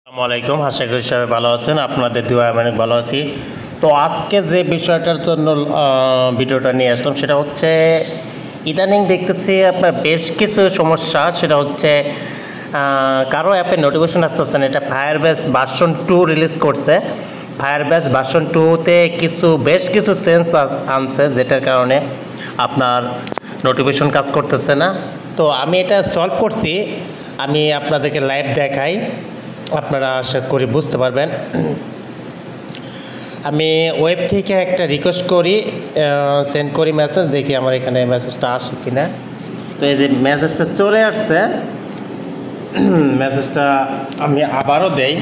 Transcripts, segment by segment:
আসসালামু আলাইকুম, আশা করি সবাই ভালো আছেন। আপনাদের দোয়ায় আমি অনেক ভালো আছি। তো আজকে যে বিষয়টার জন্য ভিডিওটা নিয়ে আসলাম সেটা হচ্ছে ইদানিং দেখতেছি আপনার বেশ কিছু সমস্যা। সেটা হচ্ছে কারো অ্যাপে নোটিফিকেশন আসতেছে না। এটা ফায়ারবেস ভার্সন 2 রিলিজ করছে। ফায়ারবেস ভার্সন 2-তে বেশ কিছু চেঞ্জ আনছে, যেটার কারণে আপনার নোটিফিকেশন কাজ করতেছে না। তো আমি এটা সলভ করছি, আমি আপনাদেরকে লাইভ দেখাই, আপনারা আশা করি বুঝতে পারবেন। আমি ওয়েব থেকে একটা রিকোয়েস্ট করি, সেন্ড করি মেসেজ, দেখি আমার এখানে মেসেজটা আসে কি না। তো এই যে মেসেজটা চলে আসছে, মেসেজটা আমি আবারও দেই।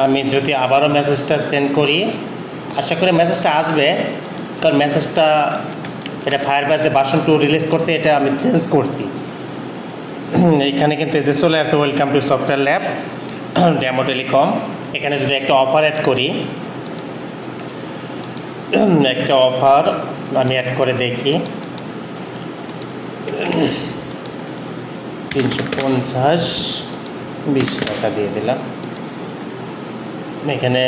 আমি যদি আবারও মেসেজটা সেন্ড করি, আশা করি মেসেজটা আসবে, কারণ মেসেজটা এটা ফায়ারবেসে ভার্সন 2 রিলিজ করছে, এটা আমি চেঞ্জ করছি। এখানে কিন্তু এই যে চলে আসছে, welcome to software lab demo telecom. এখানে যদি একটা অফার অ্যাড করি, একটা অফার আমি অ্যাড করে দেখি, 350 20 টাকা দিয়ে দিলাম। এখানে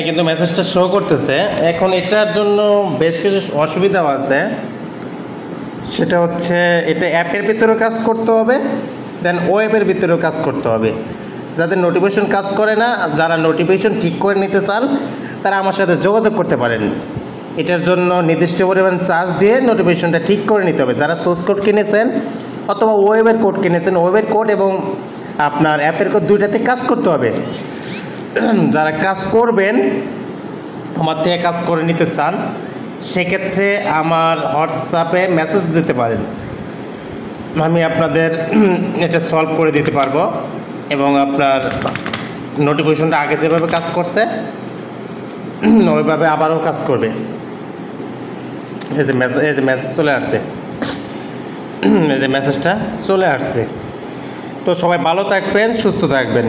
কিন্তু মেসেজটা শো করতেছে। এখন এটার জন্য বেশ কিছু অসুবিধাও আছে। সেটা হচ্ছে এটা অ্যাপের ভিতরেও কাজ করতে হবে, দেন ওয়েবের ভিতরেও কাজ করতে হবে। যাদের নোটিফিকেশন কাজ করে না, যারা নোটিফিকেশন ঠিক করে নিতে চান, তারা আমার সাথে যোগাযোগ করতে পারেন। এটার জন্য নির্দিষ্ট পরিমাণ চার্জ দিয়ে নোটিফিকেশনটা ঠিক করে নিতে হবে। যারা সোর্স কোড কিনেছেন অথবা ওয়েবের কোড কিনেছেন, ওয়েবের কোড এবং আপনার অ্যাপের কোড দুইটাতে কাজ করতে হবে। যারা কাজ করবেন, আমার থেকে কাজ করে নিতে চান, সেক্ষেত্রে আমার হোয়াটসঅ্যাপে মেসেজ দিতে পারেন, আমি আপনাদের এটা সলভ করে দিতে পারবো। এবং আপনার নোটিফিকেশনটা আগে যেভাবে কাজ করছে ওইভাবে আবারও কাজ করবে। এই যে মেসেজ চলে আসছে, এই যে মেসেজটা চলে আসছে। তো সবাই ভালো থাকবেন, সুস্থ থাকবেন।